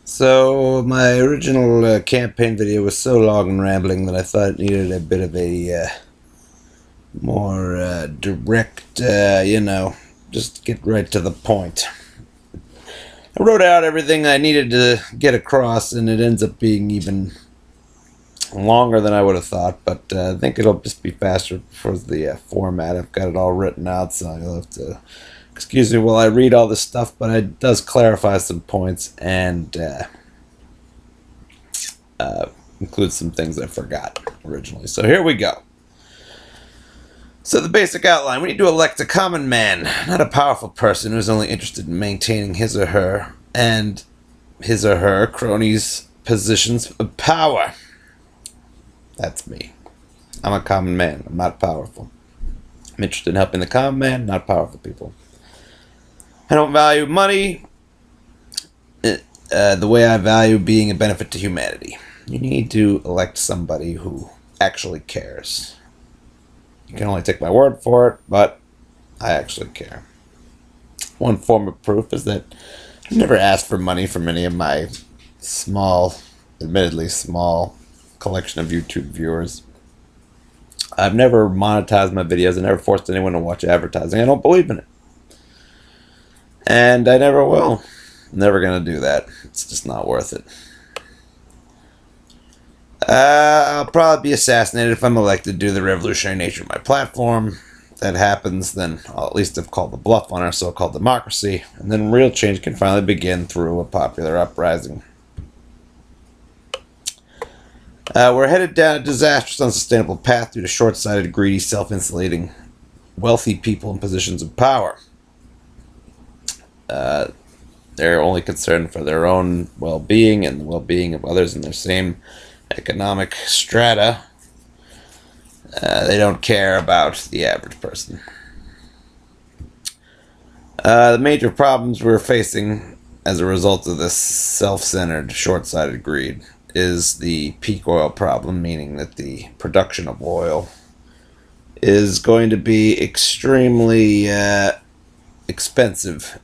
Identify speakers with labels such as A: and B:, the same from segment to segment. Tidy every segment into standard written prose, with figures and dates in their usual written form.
A: So my original campaign video was so long and rambling that I thought it needed a bit of a more direct, just get right to the point. I wrote out everything I needed to get across, and it ends up being even longer than I would have thought, but I think it'll just be faster for the format. I've got it all written out, so you'll have to excuse me while I read all this stuff, but it does clarify some points and include some things I forgot originally. So here we go. So the basic outline: we need to elect a common man, not a powerful person who is only interested in maintaining his or her cronies' positions of power. That's me. I'm a common man. I'm not powerful. I'm interested in helping the common man, not powerful people. I don't value money the way I value being a benefit to humanity. You need to elect somebody who actually cares. You can only take my word for it, but I actually care. One form of proof is that I've never asked for money from any of my admittedly small collection of YouTube viewers. I've never monetized my videos. I never forced anyone to watch advertising. I don't believe in it. And I never will. I'm never going to do that. It's just not worth it. I'll probably be assassinated if I'm elected due to the revolutionary nature of my platform. If that happens, then I'll at least have called the bluff on our so-called democracy, and then real change can finally begin through a popular uprising. We're headed down a disastrous, unsustainable path due to short-sighted, greedy, self-insulating, wealthy people in positions of power. They're only concerned for their own well-being and the well-being of others in their same economic strata. They don't care about the average person. The major problems we're facing as a result of this self-centered, short-sighted greed is the peak oil problem, meaning that the production of oil is going to be extremely expensive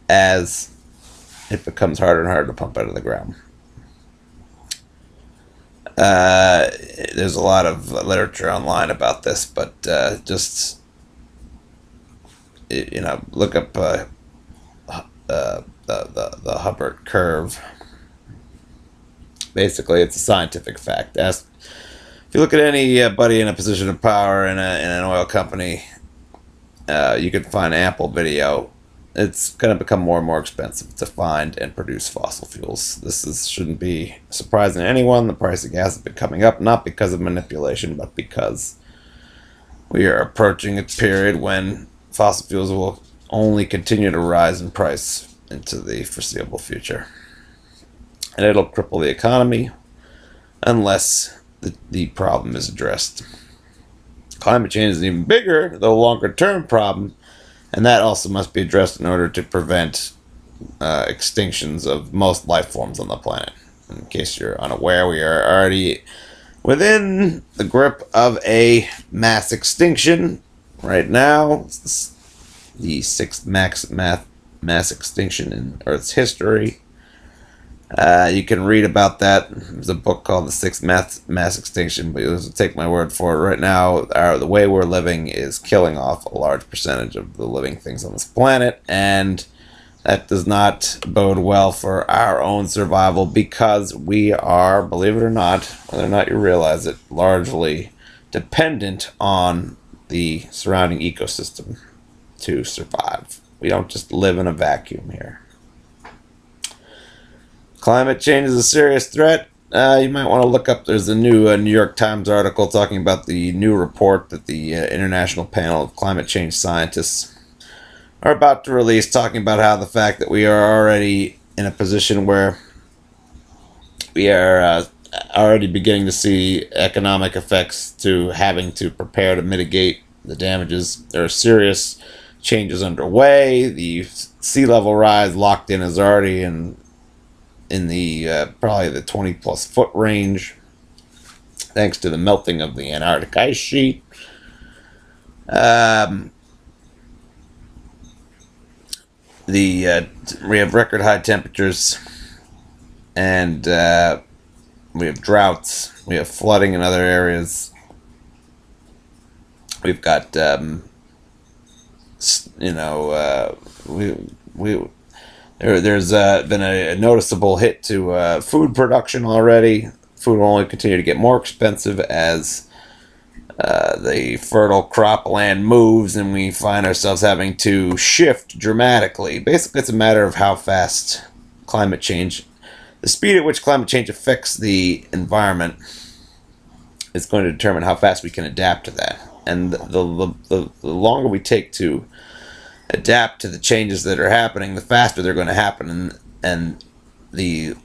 A: as it becomes harder and harder to pump out of the ground. There's a lot of literature online about this, but just look up the Hubbard curve. Basically, it's a scientific fact. If you look at anybody in a position of power in an oil company, you can find ample video. It's going to become more and more expensive to find and produce fossil fuels. Shouldn't be surprising to anyone. The price of gas has been coming up, not because of manipulation, but because we are approaching a period when fossil fuels will only continue to rise in price into the foreseeable future. And it'll cripple the economy unless the problem is addressed. Climate change is an even bigger, though longer-term problem, and that also must be addressed in order to prevent extinctions of most life forms on the planet. In case you're unaware, we are already within the grip of a mass extinction right now. It's the sixth mass extinction in Earth's history. You can read about that. There's a book called The Sixth Mass Extinction, but you'll take my word for it. Right now, the way we're living is killing off a large percentage of the living things on this planet, and that does not bode well for our own survival because we are, believe it or not, whether or not you realize it, largely dependent on the surrounding ecosystem to survive. We don't just live in a vacuum here. Climate change is a serious threat. You might want to look up, there's a new New York Times article talking about the new report that the International Panel of Climate Change Scientists are about to release, talking about how the fact that we are already in a position where we are already beginning to see economic effects to having to prepare to mitigate the damages. There are serious changes underway. The sea level rise locked in is already in the probably the 20 plus foot range, thanks to the melting of the Antarctic ice sheet. We have record high temperatures And we have droughts. We have flooding in other areas. We've got, there's been a noticeable hit to food production already. Food will only continue to get more expensive as the fertile cropland moves, and we find ourselves having to shift dramatically. Basically, it's a matter of how fast climate change, the speed at which climate change affects the environment, is going to determine how fast we can adapt to that. And the longer we take to adapt to the changes that are happening, the faster they're going to happen, the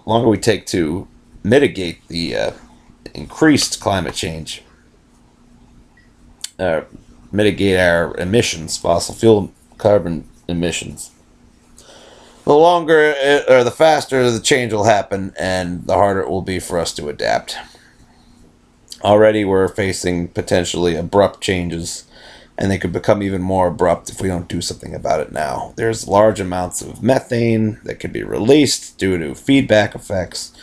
A: longer we take to mitigate the increased climate change, mitigate our emissions, fossil fuel carbon emissions, the faster the change will happen, and the harder it will be for us to adapt. Already we're facing potentially abrupt changes, and they could become even more abrupt if we don't do something about it now. There's large amounts of methane that can be released due to feedback effects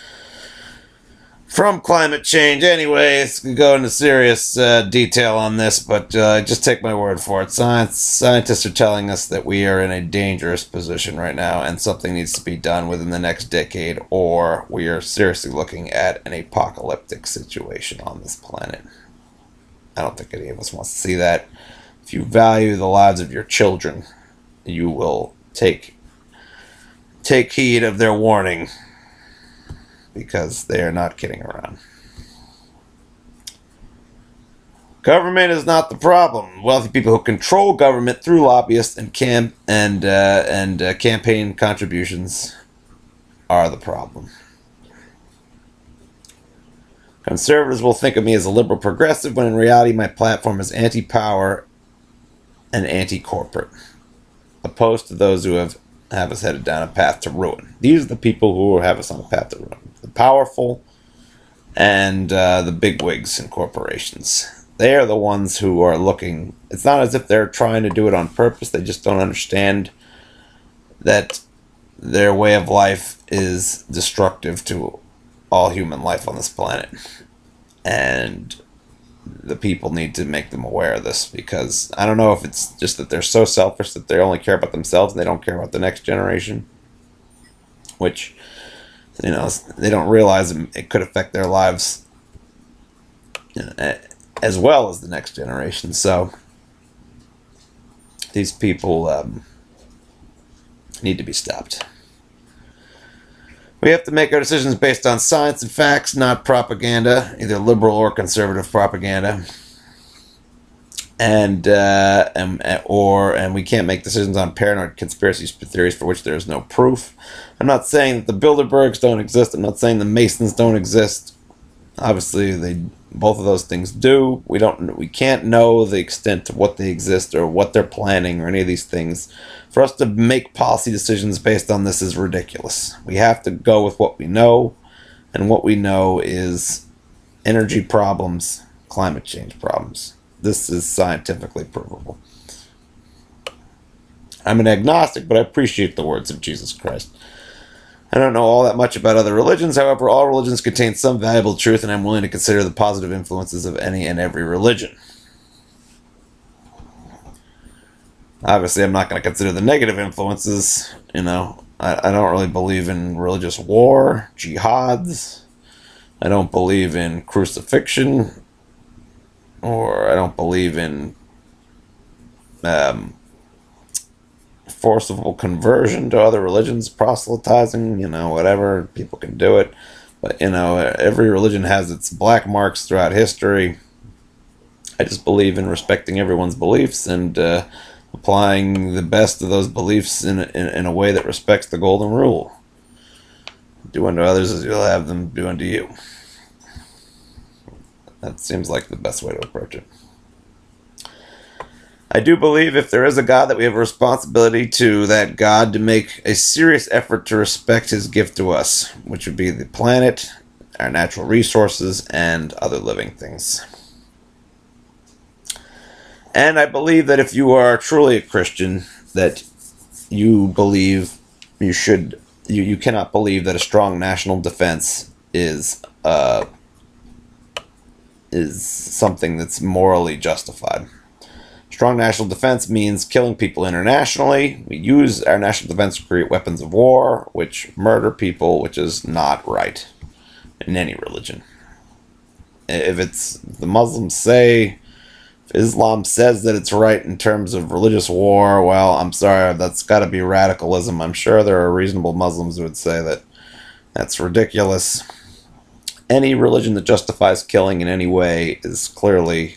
A: from climate change. Anyways, we go into serious detail on this, but just take my word for it. Scientists are telling us that we are in a dangerous position right now, and something needs to be done within the next decade, or we are seriously looking at an apocalyptic situation on this planet. I don't think any of us wants to see that. If you value the lives of your children, you will take heed of their warning, because they are not kidding around. Government is not the problem. Wealthy people who control government through lobbyists and campaign contributions are the problem. Conservatives will think of me as a liberal progressive, when in reality my platform is anti-power and anti-corporate, opposed to those who have us headed down a path to ruin. These are the people who will have us on a path to ruin. The powerful and the bigwigs in corporations. They are the ones who are looking. It's not as if they're trying to do it on purpose. They just don't understand that their way of life is destructive to all human life on this planet. And the people need to make them aware of this, because I don't know if it's just that they're so selfish that they only care about themselves and they don't care about the next generation, which, they don't realize it could affect their lives as well as the next generation. So these people need to be stopped. We have to make our decisions based on science and facts, not propaganda, either liberal or conservative propaganda. And we can't make decisions on paranoid conspiracy theories for which there is no proof. I'm not saying that the Bilderbergs don't exist. I'm not saying the Masons don't exist. Obviously, both of those things do. We can't know the extent of what they exist or what they're planning or any of these things. For us to make policy decisions based on this is ridiculous. We have to go with what we know, and what we know is energy problems, climate change problems. This is scientifically provable. I'm an agnostic, but I appreciate the words of Jesus Christ. I don't know all that much about other religions. However, all religions contain some valuable truth, and I'm willing to consider the positive influences of any and every religion. Obviously, I'm not going to consider the negative influences. I don't really believe in religious war, jihads. I don't believe in crucifixion, or I don't believe in forcible conversion to other religions, proselytizing, whatever. People can do it. But, every religion has its black marks throughout history. I just believe in respecting everyone's beliefs and applying the best of those beliefs in a way that respects the golden rule. Do unto others as you'll have them do unto you. That seems like the best way to approach it. I do believe if there is a God, that we have a responsibility to that God to make a serious effort to respect his gift to us, which would be the planet, our natural resources, and other living things. And I believe that if you are truly a Christian, that you believe you should you cannot believe that a strong national defense is something that's morally justified. Strong national defense means killing people internationally. We use our national defense to create weapons of war, which murder people, which is not right in any religion. If it's the Muslims say, if Islam says that it's right in terms of religious war, well, I'm sorry, that's got to be radicalism. I'm sure there are reasonable Muslims who would say that that's ridiculous. Any religion that justifies killing in any way is clearly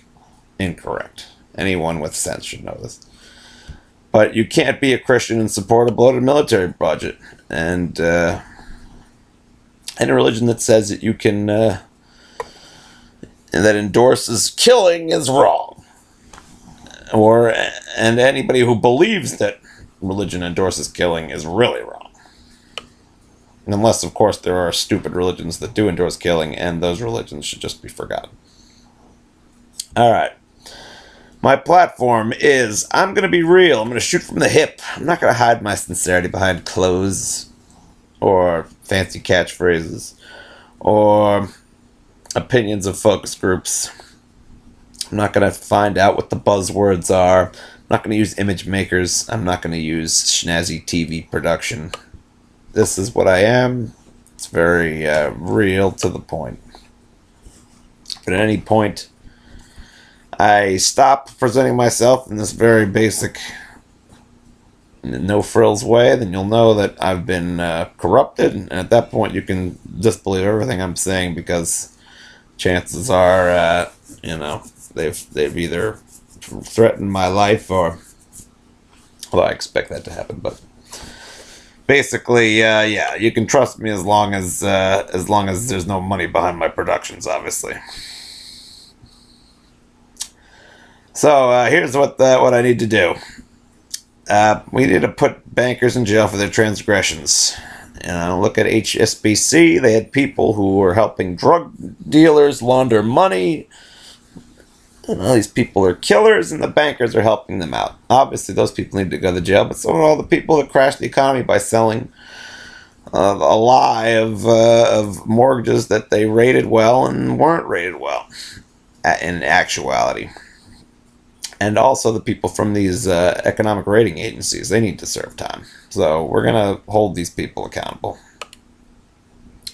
A: incorrect. Anyone with sense should know this. But you can't be a Christian and support a bloated military budget. And any religion that says that you can, that endorses killing is wrong. And anybody who believes that religion endorses killing is really wrong. Unless, of course, there are stupid religions that do endorse killing, and those religions should just be forgotten. All right. My platform is, I'm going to be real. I'm going to shoot from the hip. I'm not going to hide my sincerity behind clothes or fancy catchphrases or opinions of focus groups. I'm not going to find out what the buzzwords are. I'm not going to use image makers. I'm not going to use snazzy TV production. This is what I am. It's very real to the point. But at any point I stop presenting myself in this very basic, no-frills way, then you'll know that I've been corrupted, and at that point you can disbelieve everything I'm saying, because chances are, they've either threatened my life or, well, I expect that to happen, but basically, yeah, you can trust me as long as there's no money behind my productions, obviously. So here's what I need to do. We need to put bankers in jail for their transgressions. Look at HSBC. They had people who were helping drug dealers launder money. These people are killers, and the bankers are helping them out. Obviously, those people need to go to jail, but so are all the people that crashed the economy by selling a lie of mortgages that they rated well and weren't rated well in actuality. And also the people from these economic rating agencies, they need to serve time. So we're going to hold these people accountable.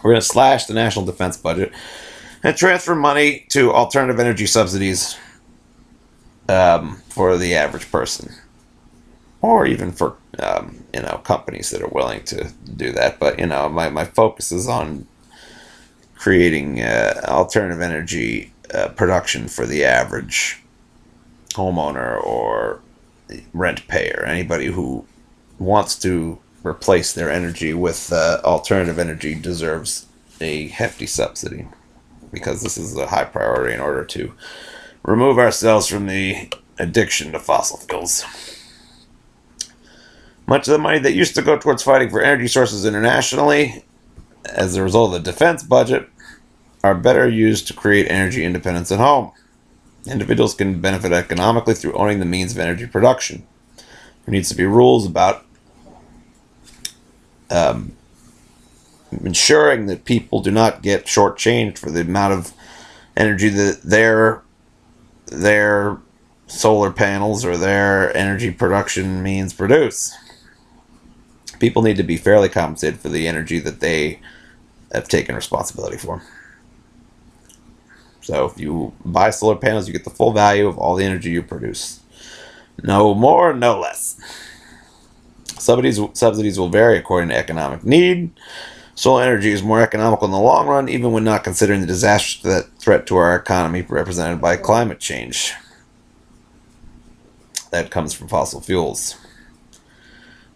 A: We're going to slash the national defense budget and transfer money to alternative energy subsidies for the average person. Or even for, companies that are willing to do that. But, my focus is on creating alternative energy production for the average homeowner or rent payer. Anybody who wants to replace their energy with alternative energy deserves a hefty subsidy, because this is a high priority in order to remove ourselves from the addiction to fossil fuels. Much of the money that used to go towards fighting for energy sources internationally as a result of the defense budget are better used to create energy independence at home. Individuals can benefit economically through owning the means of energy production. There needs to be rules about ensuring that people do not get shortchanged for the amount of energy that their solar panels or their energy production means produce. People need to be fairly compensated for the energy that they have taken responsibility for. So if you buy solar panels, you get the full value of all the energy you produce. No more, no less. Subsidies will vary according to economic need. Solar energy is more economical in the long run, even when not considering the disastrous threat to our economy represented by climate change that comes from fossil fuels.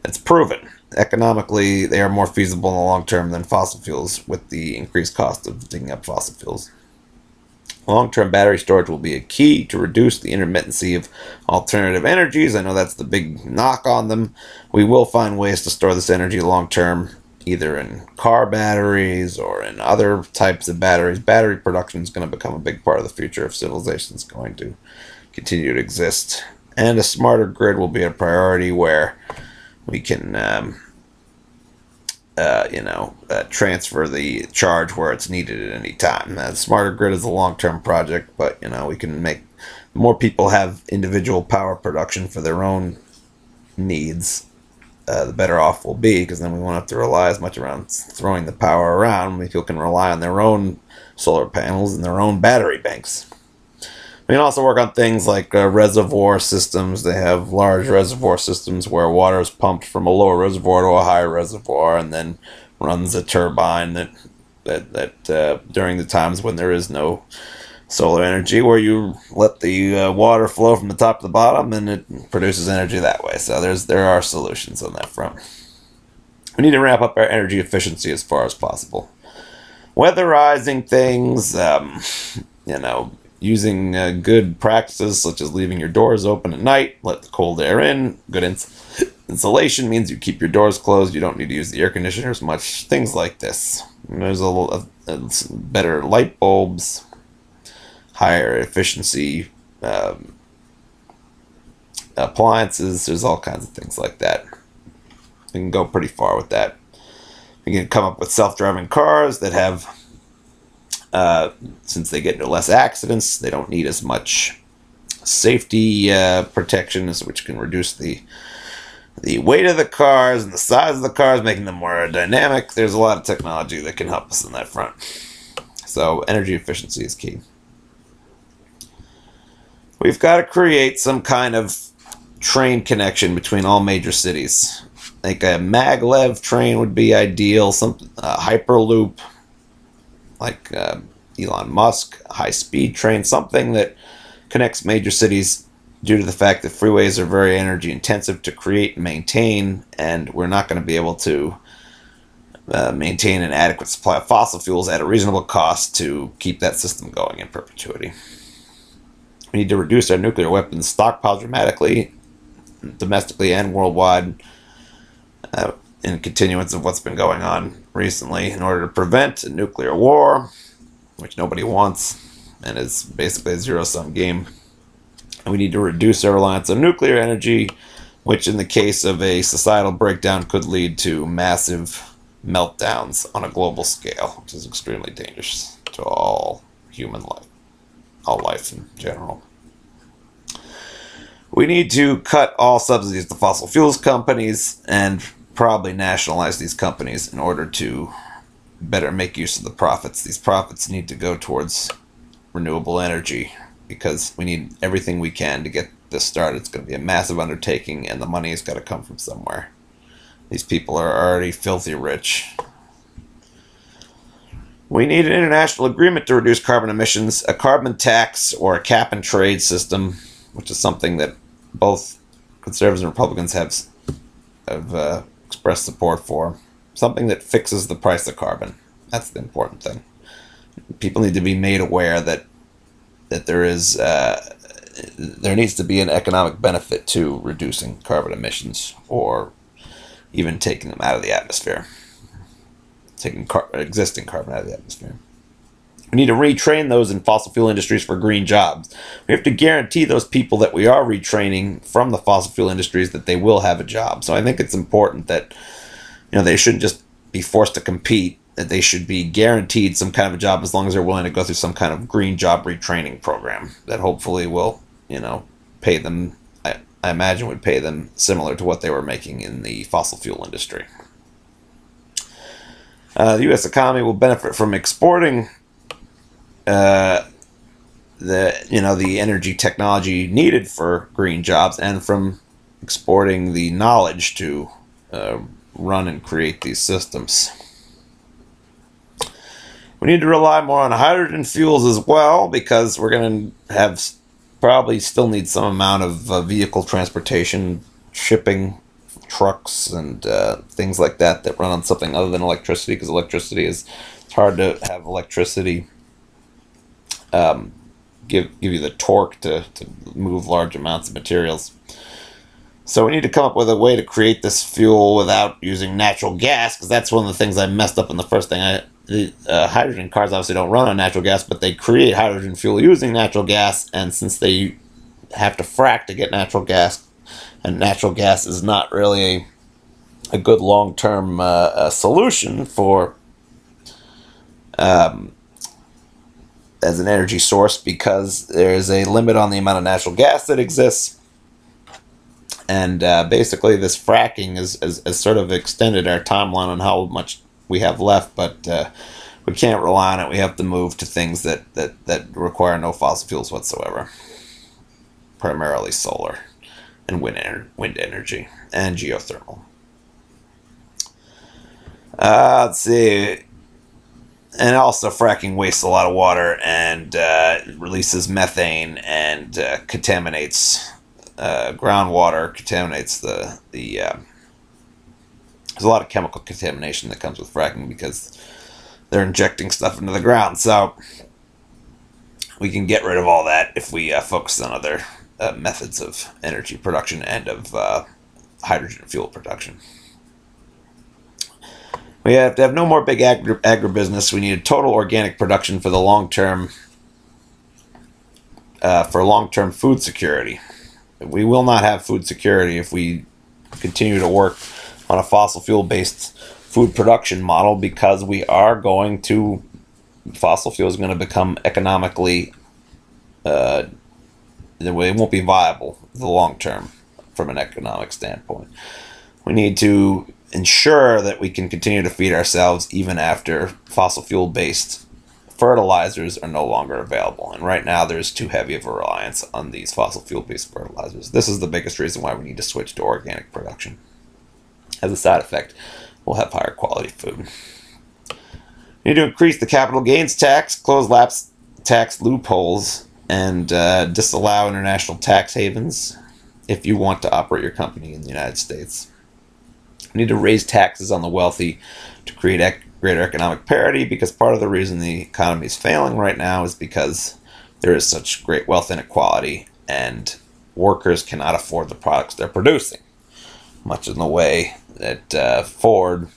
A: It's proven. Economically, they are more feasible in the long term than fossil fuels, with the increased cost of digging up fossil fuels. Long-term battery storage will be a key to reduce the intermittency of alternative energies. I know that's the big knock on them. We will find ways to store this energy long-term, either in car batteries or in other types of batteries. Battery production is going to become a big part of the future if civilization is going to continue to exist. And a smarter grid will be a priority, where we can transfer the charge where it's needed at any time. The smarter grid is a long-term project, but we can make more people have individual power production for their own needs. The better off we'll be, because then we won't have to rely as much around throwing the power around. People can rely on their own solar panels and their own battery banks. We can also work on things like reservoir systems. They have large reservoir systems where water is pumped from a lower reservoir to a higher reservoir, and then runs a turbine that during the times when there is no solar energy, where you let the water flow from the top to the bottom, and it produces energy that way. So there are solutions on that front. We need to ramp up our energy efficiency as far as possible. Weatherizing things, using good practices such as leaving your doors open at night, let the cold air in. Good insulation means you keep your doors closed. You don't need to use the air conditioners much. Things like this. There's a little better light bulbs, higher efficiency appliances. There's all kinds of things like that. We can go pretty far with that. We can come up with self-driving cars that have, since they get into less accidents, they don't need as much safety protections, which can reduce the weight of the cars and the size of the cars, making them more aerodynamic. There's a lot of technology that can help us in that front. So energy efficiency is key. We've got to create some kind of train connection between all major cities. Like a maglev train would be ideal, some hyperloop, like Elon Musk, high-speed train, something that connects major cities due to the fact that freeways are very energy intensive to create and maintain, and we're not going to be able to maintain an adequate supply of fossil fuels at a reasonable cost to keep that system going in perpetuity. We need to reduce our nuclear weapons stockpile dramatically, domestically and worldwide, in continuance of what's been going on recently, in order to prevent a nuclear war, which nobody wants, and is basically a zero-sum game. And we need to reduce our reliance on nuclear energy, which in the case of a societal breakdown could lead to massive meltdowns on a global scale, which is extremely dangerous to all human life, all life in general. We need to cut all subsidies to fossil fuels companies and probably nationalize these companies in order to better make use of the profits. These profits need to go towards renewable energy, because we need everything we can to get this started. It's going to be a massive undertaking, and the money has got to come from somewhere. These people are already filthy rich. We need an international agreement to reduce carbon emissions, a carbon tax or a cap and trade system, which is something that both conservatives and Republicans have expressed support for. Something that fixes the price of carbon. That's the important thing. People need to be made aware that there needs to be an economic benefit to reducing carbon emissions, or even taking them out of the atmosphere. Taking existing carbon out of the atmosphere. We need to retrain those in fossil fuel industries for green jobs. We have to guarantee those people that we are retraining from the fossil fuel industries that they will have a job. So I think it's important that they shouldn't just be forced to compete, that they should be guaranteed some kind of a job as long as they're willing to go through some kind of green job retraining program that hopefully will, pay them, I imagine would pay them similar to what they were making in the fossil fuel industry. The U.S. economy will benefit from exporting the energy technology needed for green jobs, and from exporting the knowledge to run and create these systems. We need to rely more on hydrogen fuels as well, because we're going to probably still need some amount of vehicle transportation, shipping, trucks, and things like that run on something other than electricity, because it's hard to have electricity give you the torque to move large amounts of materials. So we need to come up with a way to create this fuel without using natural gas, because that's one of the things I messed up in the first thing. Hydrogen cars obviously don't run on natural gas, but they create hydrogen fuel using natural gas, and since they have to frack to get natural gas, and natural gas is not really a good long-term solution for as an energy source, because there's a limit on the amount of natural gas that exists. And basically this fracking has sort of extended our timeline on how much we have left, but we can't rely on it. We have to move to things that require no fossil fuels whatsoever. Primarily solar and wind energy and geothermal. Let's see. And also fracking wastes a lot of water and releases methane and contaminates groundwater, contaminates the there's a lot of chemical contamination that comes with fracking because they're injecting stuff into the ground. So we can get rid of all that if we focus on other methods of energy production and of hydrogen fuel production. We have to have no more big agribusiness. We need a total organic production for the long term, for long-term food security. We will not have food security if we continue to work on a fossil fuel-based food production model, because fossil fuel is going to become economically, it won't be viable in the long term from an economic standpoint. We need to ensure that we can continue to feed ourselves even after fossil fuel-based fertilizers are no longer available. And right now there's too heavy of a reliance on these fossil fuel-based fertilizers. This is the biggest reason why we need to switch to organic production. As a side effect, we'll have higher quality food. We need to increase the capital gains tax, close lapse tax loopholes, and disallow international tax havens if you want to operate your company in the United States. We need to raise taxes on the wealthy to create greater economic parity, because part of the reason the economy is failing right now is because there is such great wealth inequality and workers cannot afford the products they're producing. Much in the way that Ford,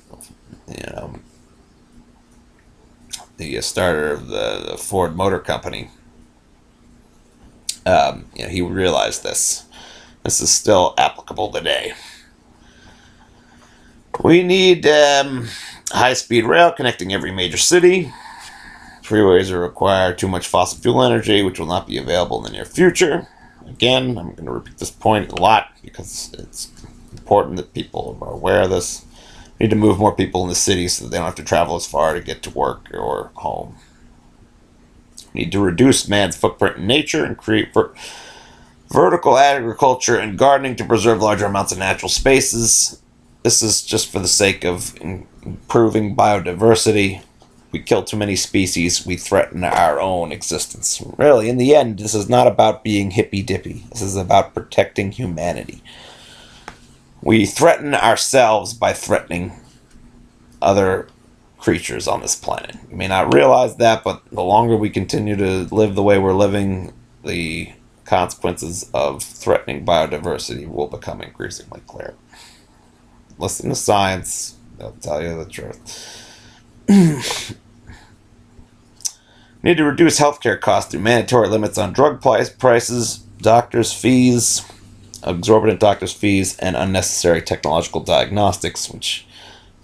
A: the starter of the Ford Motor Company, he realized this. This is still applicable today. We need high-speed rail connecting every major city. Freeways will require too much fossil fuel energy, which will not be available in the near future. Again, I'm going to repeat this point a lot because it's important that people are aware of this. We need to move more people in the city so that they don't have to travel as far to get to work or home. We need to reduce man's footprint in nature and create vertical agriculture and gardening to preserve larger amounts of natural spaces. This is just for the sake of improving biodiversity. We kill too many species, we threaten our own existence. Really, in the end, this is not about being hippy-dippy. This is about protecting humanity. We threaten ourselves by threatening other creatures on this planet. You may not realize that, but the longer we continue to live the way we're living, the consequences of threatening biodiversity will become increasingly clear. Listen to science. They'll tell you the truth. Need to reduce healthcare costs through mandatory limits on drug prices, doctors' fees, exorbitant doctors' fees, and unnecessary technological diagnostics, which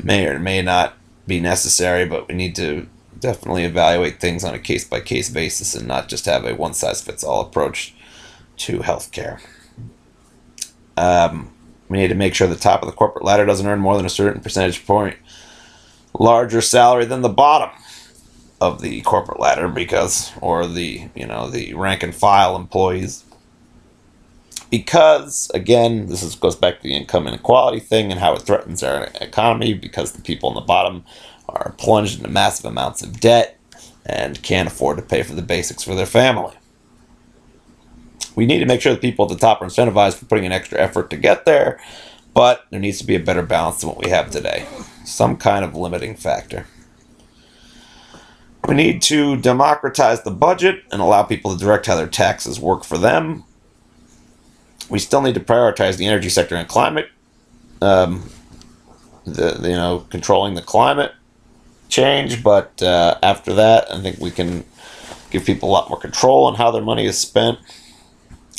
A: may or may not be necessary, but we need to definitely evaluate things on a case-by-case basis and not just have a one-size-fits-all approach to healthcare. We need to make sure the top of the corporate ladder doesn't earn more than a certain percentage point larger salary than the bottom of the corporate ladder, or the rank and file employees. Because, again, goes back to the income inequality thing and how it threatens our economy, because the people on the bottom are plunged into massive amounts of debt and can't afford to pay for the basics for their family. We need to make sure the people at the top are incentivized for putting in extra effort to get there, but there needs to be a better balance than what we have today. Some kind of limiting factor. We need to democratize the budget and allow people to direct how their taxes work for them. We still need to prioritize the energy sector and climate, controlling the climate change, but after that, I think we can give people a lot more control on how their money is spent.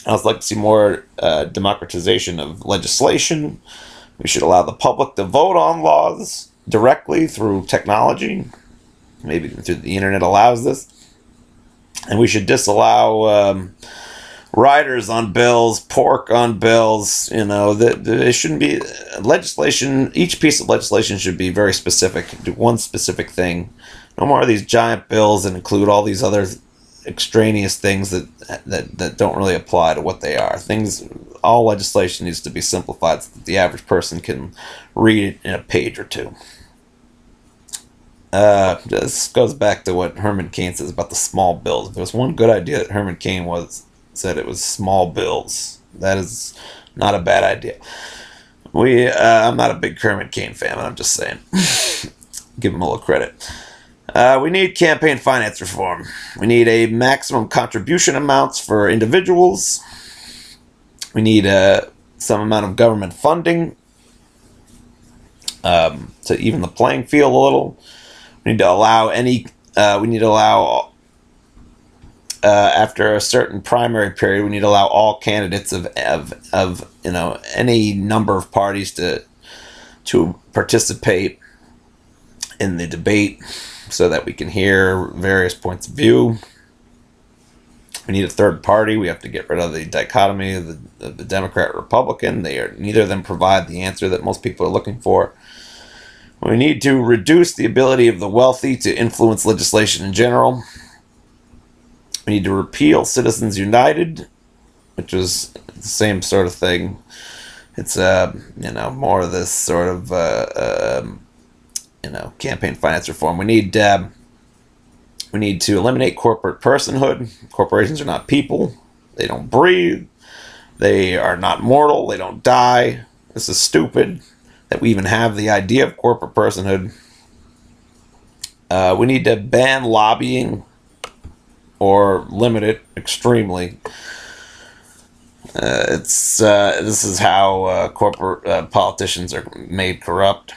A: I'd like to see more democratization of legislation. We should allow the public to vote on laws directly through technology. Maybe through the internet allows this. And we should disallow riders on bills, pork on bills. It shouldn't be legislation. Each piece of legislation should be very specific, do one specific thing. No more of these giant bills that include all these other extraneous things that don't really apply to what they are. All legislation needs to be simplified so that the average person can read it in a page or two. This goes back to what Herman Cain says about the small bills. If there was one good idea that Herman Cain said it was small bills. That is not a bad idea. I'm not a big Herman Cain fan, but I'm just saying. Give him a little credit. We need campaign finance reform. We need a maximum contribution amounts for individuals. We need some amount of government funding to even the playing field a little. We need to allow after a certain primary period, we need to allow all candidates of any number of parties to participate in the debate so that we can hear various points of view. We need a third party. We have to get rid of the dichotomy of the Democrat Republican. Neither of them provide the answer that most people are looking for. We need to reduce the ability of the wealthy to influence legislation in general. We need to repeal Citizens United, which is the same sort of thing. It's more of this sort of campaign finance reform. We need to eliminate corporate personhood. Corporations are not people. They don't breathe. They are not mortal. They don't die. This is stupid that we even have the idea of corporate personhood. We need to ban lobbying or limit it extremely. This is how corporate politicians are made corrupted.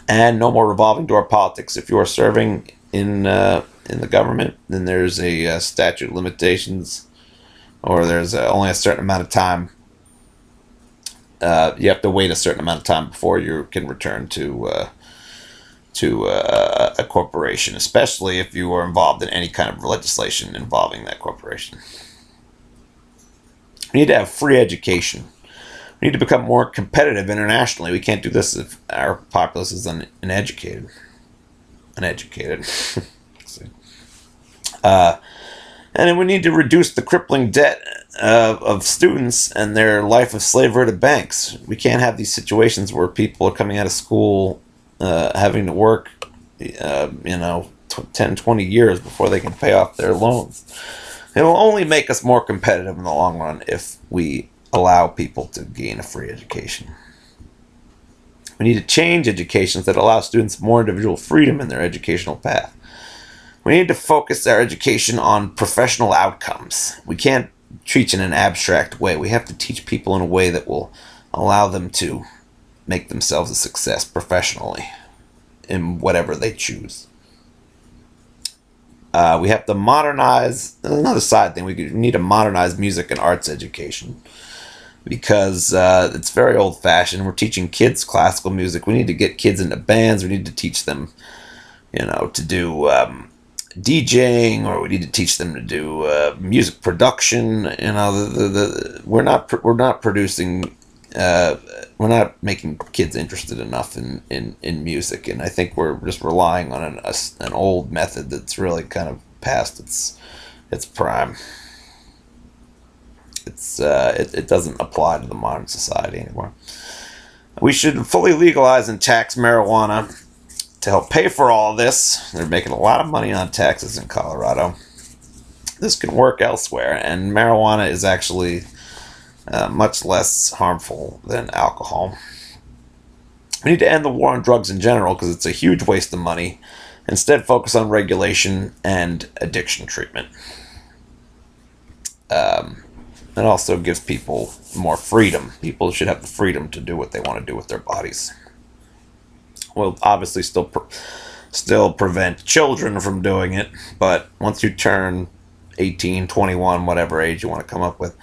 A: And no more revolving door politics. If you are serving in the government, then there's a statute of limitations, or there's only a certain amount of time. You have to wait a certain amount of time before you can return to a corporation, especially if you are involved in any kind of legislation involving that corporation. We need to have free education. We need to become more competitive internationally. We can't do this if our populace is uneducated. And then we need to reduce the crippling debt of students and their life of slavery to banks. We can't have these situations where people are coming out of school having to work 10, 20 years before they can pay off their loans. It will only make us more competitive in the long run if we allow people to gain a free education. We need to change educations that allow students more individual freedom in their educational path. We need to focus our education on professional outcomes. We can't teach in an abstract way. We have to teach people in a way that will allow them to make themselves a success professionally in whatever they choose. We have to modernize. Another side thing, we need to modernize music and arts education because it's very old-fashioned. We're teaching kids classical music. We need to get kids into bands. We need to teach them, to do DJing, or we need to teach them to do music production. We're not producing. We're not making kids interested enough in music, and I think we're just relying on an old method that's really kind of past its prime. It doesn't apply to the modern society anymore. We should fully legalize and tax marijuana to help pay for all of this. They're making a lot of money on taxes in Colorado. This can work elsewhere, and marijuana is actually much less harmful than alcohol. We need to end the war on drugs in general because it's a huge waste of money. Instead, focus on regulation and addiction treatment. It also gives people more freedom. People should have the freedom to do what they want to do with their bodies. We'll obviously still prevent children from doing it, but once you turn 18, 21, whatever age you want to come up with,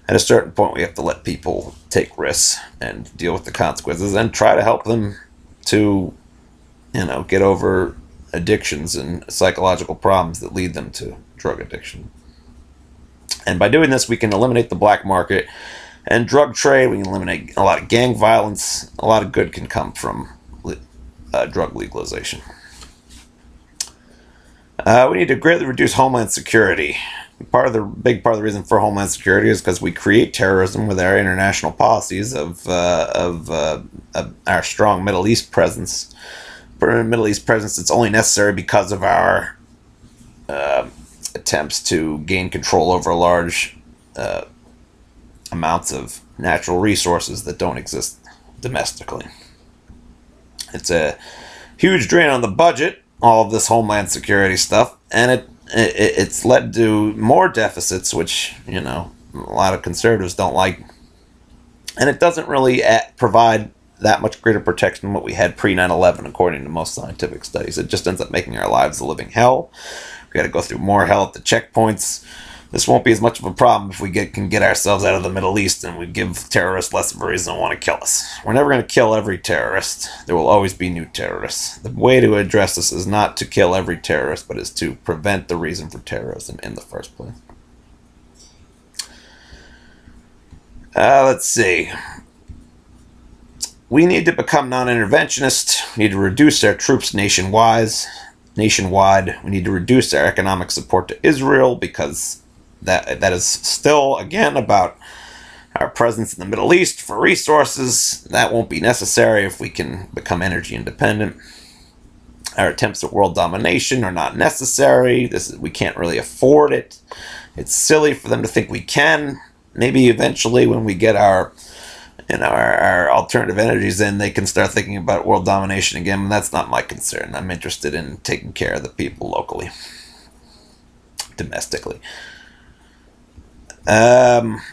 A: at a certain point, we have to let people take risks and deal with the consequences and try to help them to, get over addictions and psychological problems that lead them to drug addiction. And by doing this, we can eliminate the black market and drug trade. We can eliminate a lot of gang violence. A lot of good can come from drug legalization. We need to greatly reduce homeland security. Big part of the reason for homeland security is because we create terrorism with our international policies of our strong Middle East presence. For a Middle East presence, it's only necessary because of our attempts to gain control over large amounts of natural resources that don't exist domestically. It's a huge drain on the budget, all of this homeland security stuff, and it's led to more deficits, which, a lot of conservatives don't like. And it doesn't really provide that much greater protection than what we had pre 9/11, according to most scientific studies. It just ends up making our lives a living hell. We got to go through more hell at the checkpoints. This won't be as much of a problem if we can get ourselves out of the Middle East and we give terrorists less of a reason to want to kill us. We're never going to kill every terrorist. There will always be new terrorists. The way to address this is not to kill every terrorist, but is to prevent the reason for terrorism in the first place. Let's see. We need to become non-interventionist. We need to reduce our troops nationwide. We need to reduce our economic support to Israel because that is still, again, about our presence in the Middle East for resources. That won't be necessary if we can become energy independent. Our attempts at world domination are not necessary. We can't really afford it. It's silly for them to think we can. Maybe eventually when we get our alternative energies in, they can start thinking about world domination again, but that's not my concern. I'm interested in taking care of the people locally, domestically.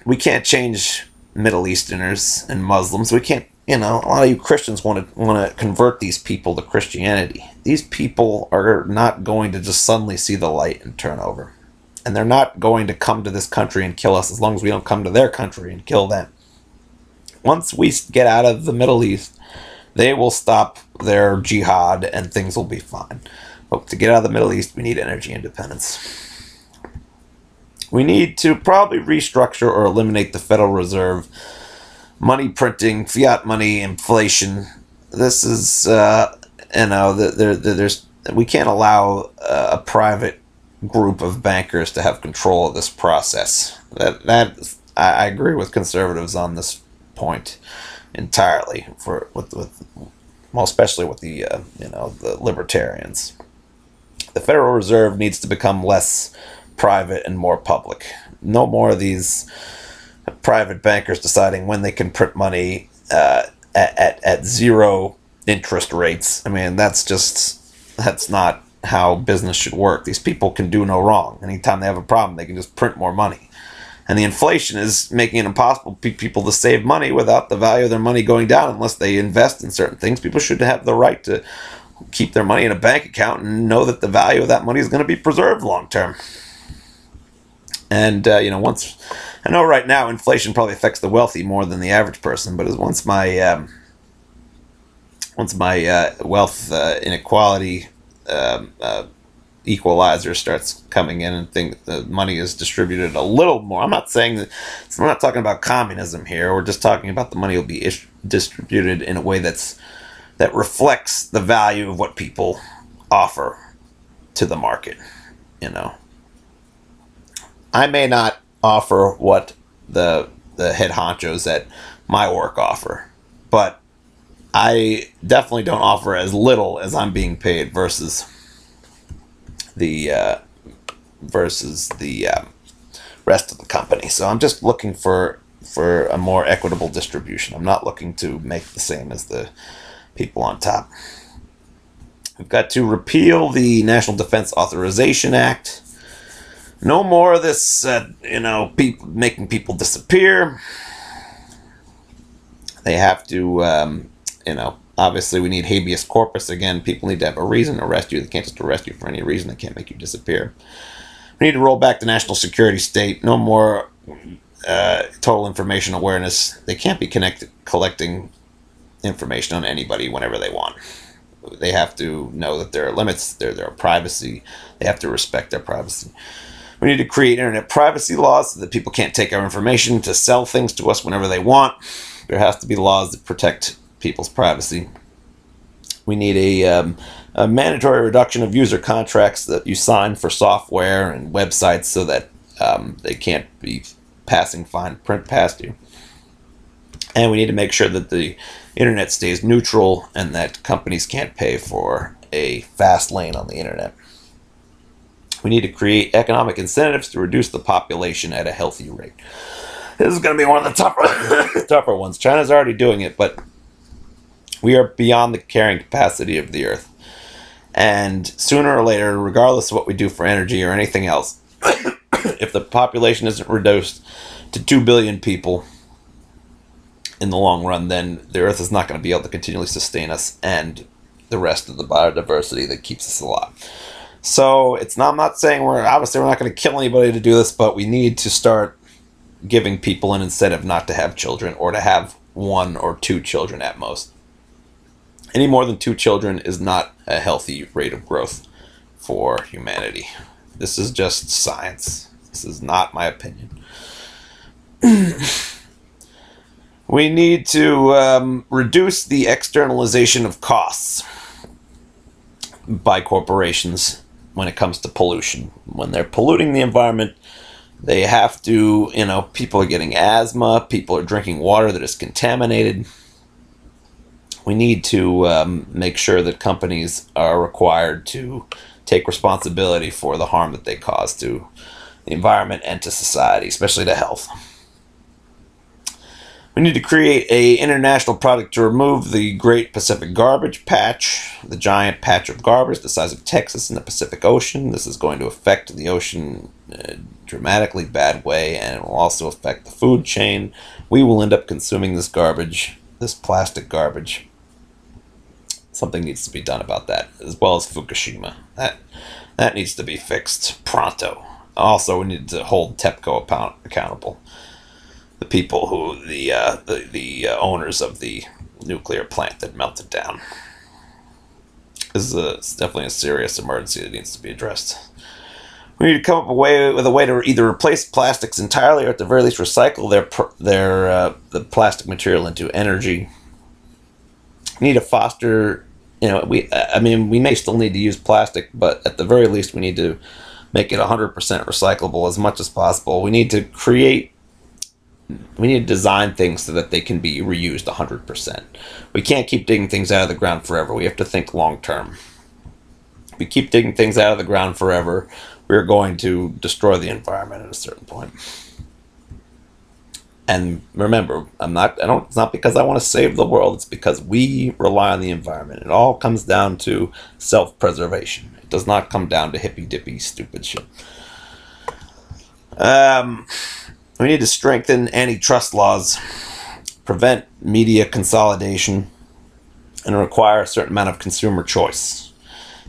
A: We can't change Middle Easterners and Muslims. We can't, a lot of you Christians want to convert these people to Christianity. These people are not going to just suddenly see the light and turn over. And they're not going to come to this country and kill us as long as we don't come to their country and kill them. Once we get out of the Middle East, they will stop their jihad and things will be fine. But to get out of the Middle East, we need energy independence. We need to probably restructure or eliminate the Federal Reserve, money printing, fiat money, inflation. This is, we can't allow a private group of bankers to have control of this process. I agree with conservatives on this point entirely. Especially with the libertarians. The Federal Reserve needs to become less private and more public. No more of these private bankers deciding when they can print money at zero interest rates. I mean, that's not how business should work. These people can do no wrong. Anytime they have a problem, they can just print more money. And the inflation is making it impossible for people to save money without the value of their money going down unless they invest in certain things. People should have the right to keep their money in a bank account and know that the value of that money is going to be preserved long term. And, once, I know right now inflation probably affects the wealthy more than the average person, but once my wealth inequality equalizer starts coming in and think the money is distributed a little more. I'm not talking about communism here. We're just talking about the money will be distributed in a way that reflects the value of what people offer to the market, I may not offer what the head honchos at my work offer, but I definitely don't offer as little as I'm being paid versus the rest of the company. So I'm just looking for a more equitable distribution. I'm not looking to make the same as the people on top. We've got to repeal the National Defense Authorization Act. No more of this, making people disappear. They have to, obviously we need habeas corpus again. People need to have a reason to arrest you. They can't just arrest you for any reason. They can't make you disappear. We need to roll back the national security state. No more total information awareness. They can't be collecting information on anybody whenever they want. They have to know that there are limits, there are privacy. They have to respect their privacy. We need to create internet privacy laws so that people can't take our information to sell things to us whenever they want. There has to be laws that protect people's privacy. We need a mandatory reduction of user contracts that you sign for software and websites so that they can't be passing fine print past you. And we need to make sure that the internet stays neutral and that companies can't pay for a fast lane on the internet. We need to create economic incentives to reduce the population at a healthy rate. This is going to be one of the tougher ones. China's already doing it, but we are beyond the carrying capacity of the Earth. And sooner or later, regardless of what we do for energy or anything else, if the population isn't reduced to 2 billion people in the long run, then the Earth is not going to be able to continually sustain us and the rest of the biodiversity that keeps us alive. So I'm not saying we're not going to kill anybody to do this, but we need to start giving people an incentive not to have children, or to have 1 or 2 children at most. Any more than 2 children is not a healthy rate of growth for humanity. This is just science. This is not my opinion. We need to reduce the externalization of costs by corporations when it comes to pollution. When they're polluting the environment, they have to, people are getting asthma, people are drinking water that is contaminated. We need to make sure that companies are required to take responsibility for the harm that they cause to the environment and to society, especially to health. We need to create an international project to remove the Great Pacific Garbage Patch, the giant patch of garbage the size of Texas in the Pacific Ocean. This is going to affect the ocean in a dramatically bad way, and it will also affect the food chain. We will end up consuming this garbage, this plastic garbage. Something needs to be done about that, as well as Fukushima. That needs to be fixed pronto. Also, we need to hold TEPCO accountable. The people who the owners of the nuclear plant that melted down. This is definitely a serious emergency that needs to be addressed. We need to come up with a way to either replace plastics entirely, or at the very least recycle the plastic material into energy. We need to foster, we may still need to use plastic, but at the very least we need to make it 100% recyclable as much as possible. We need to design things so that they can be reused 100%. We can't keep digging things out of the ground forever. We have to think long term. If we keep digging things out of the ground forever, we're going to destroy the environment at a certain point. And remember, it's not because I want to save the world, it's because we rely on the environment. It all comes down to self-preservation. It does not come down to hippy-dippy stupid shit. We need to strengthen antitrust laws, prevent media consolidation, and require a certain amount of consumer choice.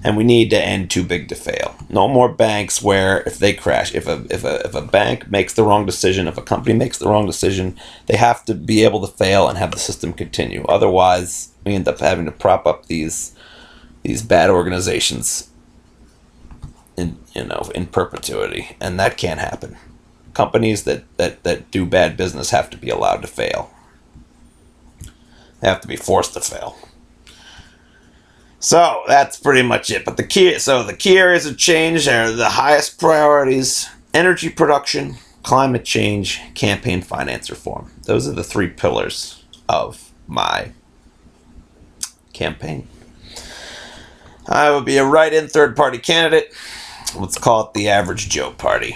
A: And we need to end too big to fail. No more banks where if they crash, if a bank makes the wrong decision, if a company makes the wrong decision, they have to be able to fail and have the system continue. Otherwise, we end up having to prop up these bad organizations in perpetuity, and that can't happen. Companies that do bad business have to be allowed to fail. They have to be forced to fail. So that's pretty much it. But the key areas of change are the highest priorities: energy production, climate change, campaign finance reform. Those are the 3 pillars of my campaign. I would be a write-in third-party candidate. Let's call it the Average Joe Party.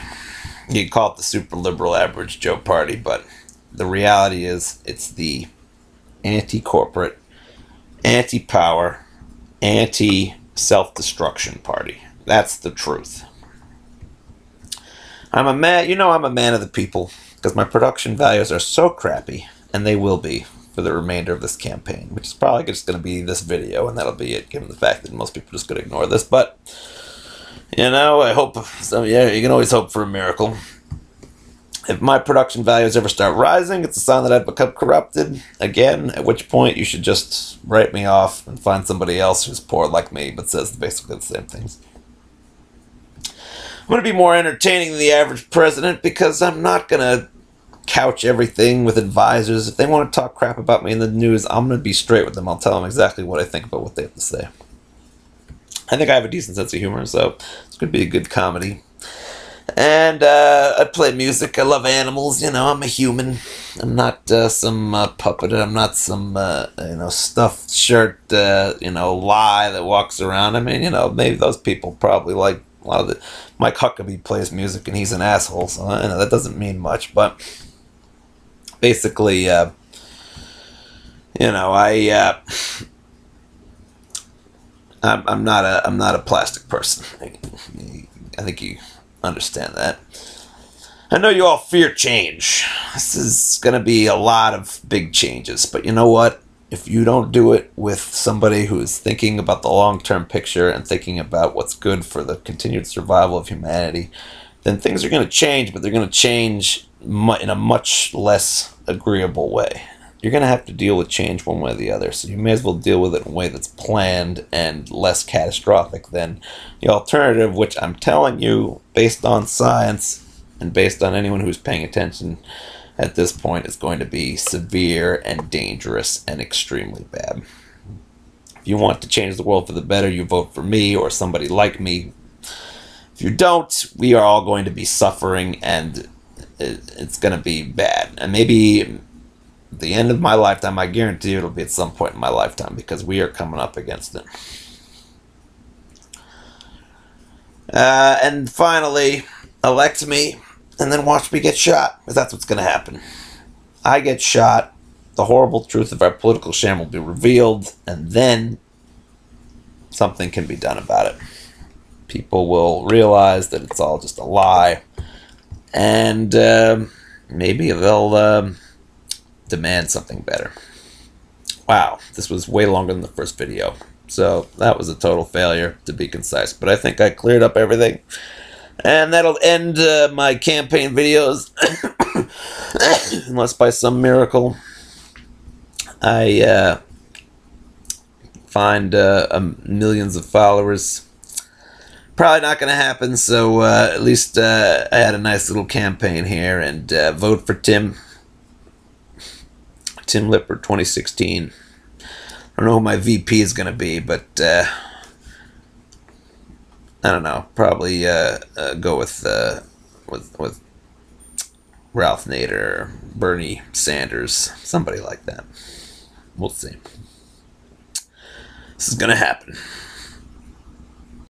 A: You can call it the super liberal Average Joe Party, but the reality is it's the anti-corporate, anti-power, anti-self-destruction party. That's the truth. I'm a man of the people, because my production values are so crappy, and they will be for the remainder of this campaign, which is probably just going to be this video, and that'll be it, given the fact that most people are just going to ignore this. But I hope so. Yeah, you can always hope for a miracle. If my production values ever start rising, it's a sign that I've become corrupted again, at which point you should just write me off and find somebody else who's poor like me but says basically the same things. I'm going to be more entertaining than the average president because I'm not going to couch everything with advisors. If they want to talk crap about me in the news, I'm going to be straight with them. I'll tell them exactly what I think about what they have to say. I think I have a decent sense of humor, so it's going to be a good comedy. And I play music. I love animals. You know, I'm a human. I'm not some puppet. I'm not some stuffed shirt lie that walks around. I mean, maybe those people probably like a lot of the. Mike Huckabee plays music and he's an asshole, so that doesn't mean much. But basically, I'm not a plastic person. I think you understand that. I know you all fear change. This is going to be a lot of big changes, but you know what? If you don't do it with somebody who is thinking about the long-term picture and thinking about what's good for the continued survival of humanity, then things are going to change, but they're going to change in a much less agreeable way. You're going to have to deal with change one way or the other, so you may as well deal with it in a way that's planned and less catastrophic than the alternative, which I'm telling you, based on science and based on anyone who's paying attention at this point, is going to be severe and dangerous and extremely bad. If you want to change the world for the better, you vote for me or somebody like me. If you don't, we are all going to be suffering, and it's going to be bad. And maybe at the end of my lifetime, I guarantee you it'll be at some point in my lifetime, because we are coming up against it. And finally, elect me, and then watch me get shot, because that's what's going to happen. I get shot, the horrible truth of our political sham will be revealed, and then something can be done about it. People will realize that it's all just a lie, and maybe they'll demand something better. Wow, this was way longer than the first video, so that was a total failure, to be concise, but I think I cleared up everything. And that'll end my campaign videos, unless by some miracle I find millions of followers. Probably not going to happen, so at least I had a nice little campaign here, and vote for Tim Lipper 2016. I don't know who my VP is going to be, but I don't know. Probably go with Ralph Nader or Bernie Sanders, somebody like that. We'll see. This is gonna happen.